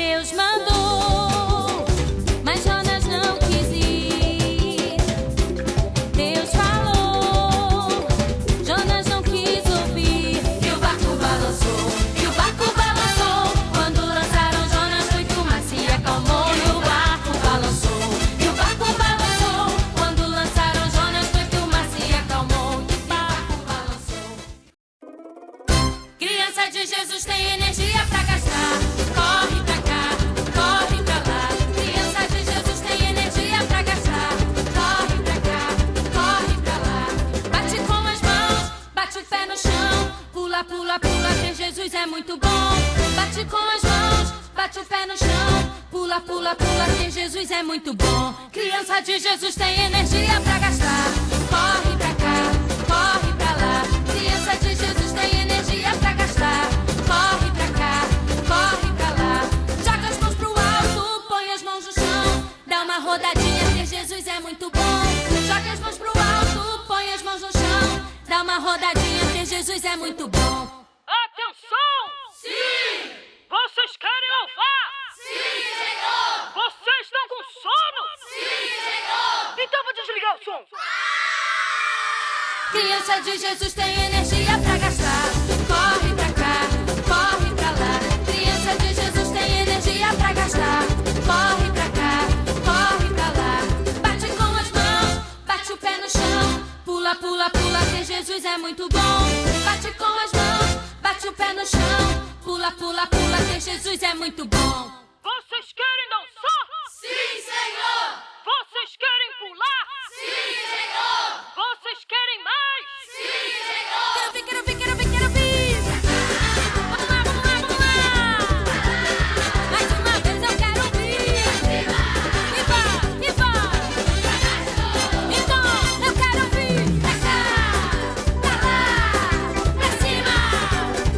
Deus mandou, mas Jonas não quis ir. Deus falou, Jonas não quis ouvir. E o barco balançou, e o barco balançou. Quando lançaram Jonas, muito mar se acalmou. E o barco balançou, e o barco balançou. Quando lançaram Jonas, muito mar se acalmou. E o barco balançou. Criança de Jesus tem energia pra gastar. Corre pra cá, corre pra lá. Criança de Jesus tem energia pra gastar. Corre pra cá, corre pra lá. Bate com as mãos, bate o pé no chão. Pula, pula, pula, ter Jesus é muito bom. Bate com as mãos, bate o pé no chão. Pula, pula, pula, ter Jesus é muito bom. Criança de Jesus tem energia pra gastar. Corre pra cá, corre pra lá. Criança de Jesus tem energia pra gastar. Corre pra cá, corre pra lá. Joga as mãos pro alto, põe as mãos no chão. Dá uma rodadinha, ter Jesus é muito bom. Joga as mãos pro alto, põe as mãos no chão. Dá uma rodadinha, ter Jesus é muito bom. Atenção! Sim! Vocês querem louvar? Sim, Senhor! Vocês estão com sono? Sim, Senhor! Então vou desligar o som. Criança de Jesus tem energia pra gastar. Corre pra cá, corre pra lá. Criança de Jesus tem energia pra gastar. Corre pra cá, corre pra lá. Bate com as mãos, bate o pé no chão. Pula, pula, pula, ter Jesus é muito bom. Bate com as mãos, bate o pé no chão. Pula, pula, pula, ter Jesus é muito bom. Vocês querem dançar? Sim, Senhor! Vocês querem pular? Sim, Senhor! Vocês querem mais? Sim, Senhor! Quero ver, quero ver, quero ver, quero ver. Vamos lá, vamos lá, vamos lá. Mais uma vez eu quero ouvir. Viva, viva. Então eu quero ouvir. Pra cá, pra lá, pra cima,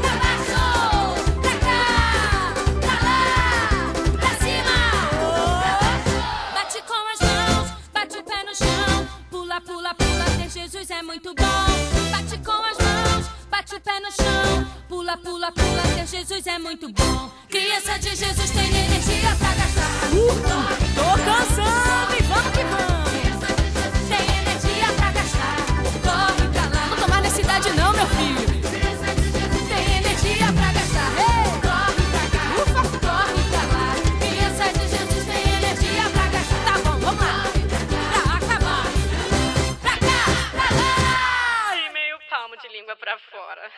pra baixo. Pra cá, pra lá, pra cima, pra baixo. Bate com as mãos, bate o pé no chão. Pula, pula, pula, ter Jesus é muito bom. Bate com as mãos, bate o pé no chão. Pula, pula, pula, ter Jesus é muito bom. Criança de Jesus tem energia pra gastar. Tô cansando e vamos que vamos. Criança de Jesus tem energia pra gastar. Corre pra lá. Não tô mais nessa idade não, meu filho. Criança de Jesus tem energia pra gastar. Corre pra cá, corre pra lá. Criança de Jesus tem energia pra gastar. Tá bom, vamos lá. Pra acabar. Pra cá, pra lá. Ai, meio palmo de língua pra fora.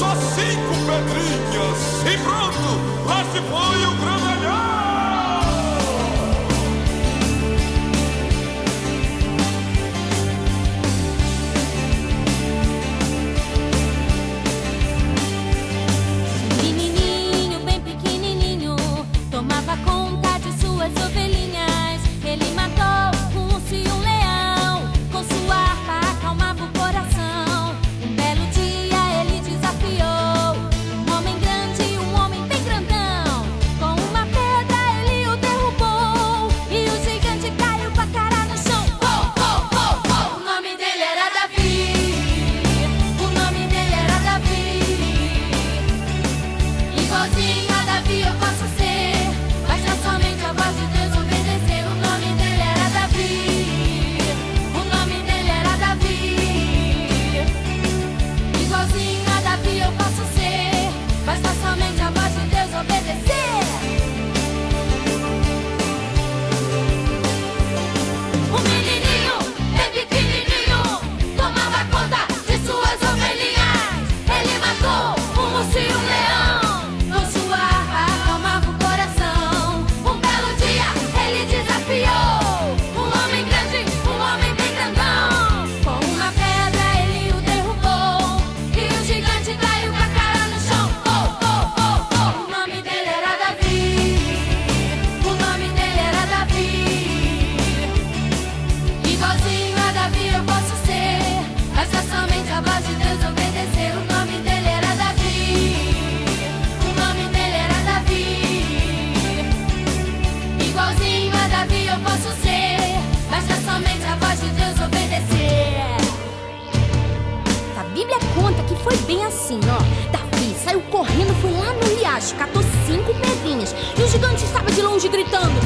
Só 5 pedrinhas. E pronto, lá se foi o grandalhão. Menininho bem pequenininho tomava conta de suas ovelhinhas. Ele matou um urso e um leão. Com sua harpa acalmava o coração. Um belo dia ele desafiou um homem grande e um homem bem grandão. Com uma pedra ele o derrubou e o gigante caiu com a cara no chão. O nome dele era Davi. O nome dele era Davi. Igualzinho a Davi eu posso ser, basta somente a voz de Deus obedecer. O nome dele era Davi. O nome dele era Davi. Igualzinho a Davi eu posso ser, basta somente a voz de Deus obedecer. O menininho, bem pequenininho, tomava conta de suas ovelhinhas. Ele matou um urso e um leão. Com sua harpa acalmava o coração. Um belo dia ele desafiou um homem grande, um homem bem grandão. Com uma pedra ele o derrubou e o gigante caiu com a cara no chão. O nome dele era Davi. O nome dele era Davi. Igualzinho a Davi eu posso ser, basta somente a voz de Deus obedecer. O nome dele era Davi. O nome dele era Davi. Igualzinho a Davi eu posso ser, basta somente a voz de Deus obedecer. A Bíblia conta que foi bem assim, ó. Davi saiu correndo, foi lá no riacho, catou 5 pedrinhas e o gigante estava de longe gritando.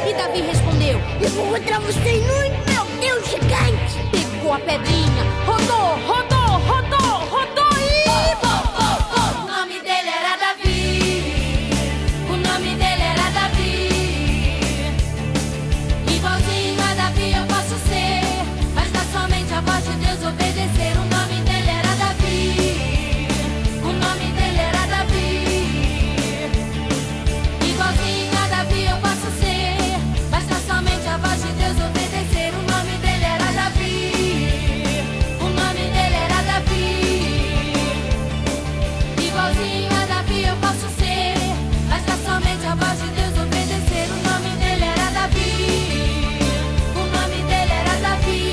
E Davi respondeu: eu vou contra você, meu Deus, gigante. Pegou a pedrinha, rodou, rodou, rodou, rodou e... O nome dele era Davi. O nome dele era Davi. Igualzinho a Davi eu posso ser, basta somente a voz de Deus obedecer. O nome dele era Davi. O nome dele era Davi. Igualzinho a Davi eu posso ser, basta somente a voz de Deus obedecer. O nome dele era Davi. O nome dele era Davi. Igualzinho a Davi eu posso ser, basta somente a voz de Deus obedecer. O nome dele era Davi. O nome dele era Davi.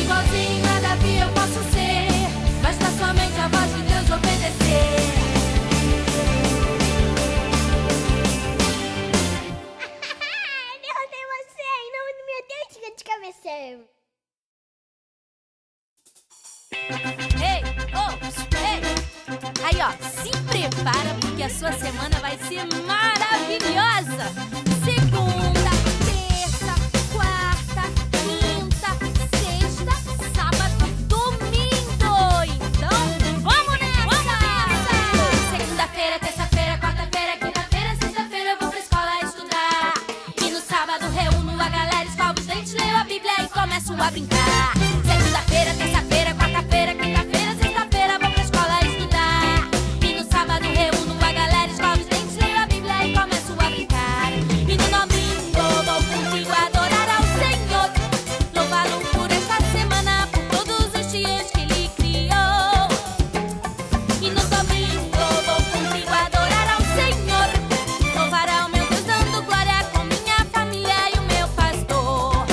Igualzinho a Davi eu posso ser, basta somente a voz de Deus obedecer. Derrotei você em nome do meu Deus, gigante cabeção. Ei, ei. Aí, ó, se prepara porque a sua semana vai ser maravilhosa. Segunda, terça, quarta, quinta, sexta, sábado, domingo. Então, vamos nessa! Segunda-feira, terça-feira, quarta-feira, quinta-feira, sexta-feira eu vou pra escola estudar. E no sábado reúno a galera, escovo os dentes, leio a Bíblia e começo a brincar. Segunda-feira, terça-feira, quarta-feira, quinta-feira, sexta-feira vou pra escola estudar. E no sábado reúno a galera, escovo os dentes, leio a Bíblia e começo a brincar. E no domingo vou contigo adorar ao Senhor, louvá-lo por esta semana, por todos os dias que Ele criou. E no domingo vou contigo adorar ao Senhor, louvar ao meu Deus dando glória com minha família e o meu pastor.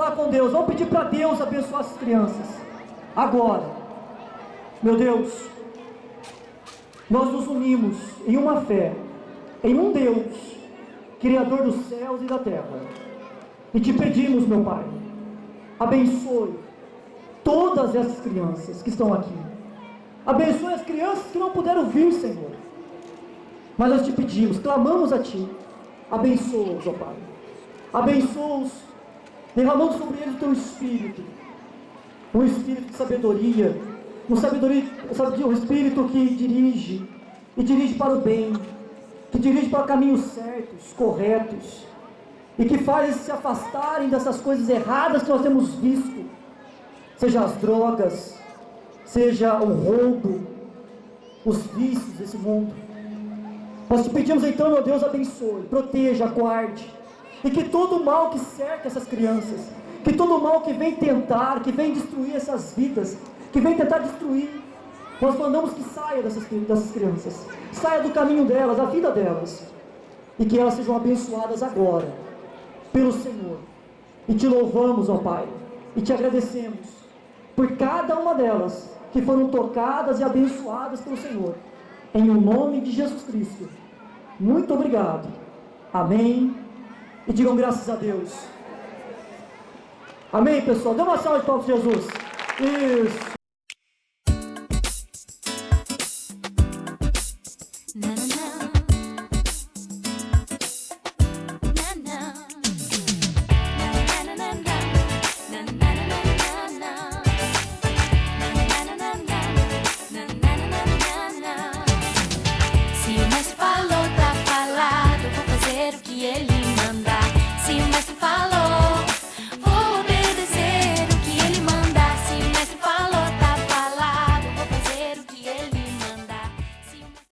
falar com Deus, vamos pedir para Deus abençoar essas crianças. Agora, meu Deus, nós nos unimos em uma fé, em um Deus, Criador dos céus e da terra. E te pedimos, meu Pai, abençoe todas essas crianças que estão aqui. Abençoe as crianças que não puderam vir, Senhor. Mas nós te pedimos, clamamos a Ti. Abençoa-os, ó Pai. Abençoa-os, derramando sobre eles o Teu Espírito. Um Espírito de sabedoria. Um Espírito que dirige. E dirige para o bem. Que dirige para caminhos certos, corretos. E que faz eles se afastarem dessas coisas erradas que nós temos visto. Seja as drogas, seja o roubo, os vícios desse mundo. Nós te pedimos então, meu Deus, abençoe, proteja, guarde, e que todo o mal que cerca essas crianças, que todo o mal que vem tentar, que vem destruir essas vidas, que vem tentar destruir, nós mandamos que saia dessas crianças, saia do caminho delas, da vida delas, e que elas sejam abençoadas agora, pelo Senhor. E te louvamos, ó Pai, e te agradecemos, por cada uma delas, que foram tocadas e abençoadas pelo Senhor. Em o nome de Jesus Cristo. Muito obrigado. Amém. E digam graças a Deus. Amém, pessoal. Dê uma salva de palmas para Jesus. Isso. Se o mestre falou, tá falado, vou fazer o que ele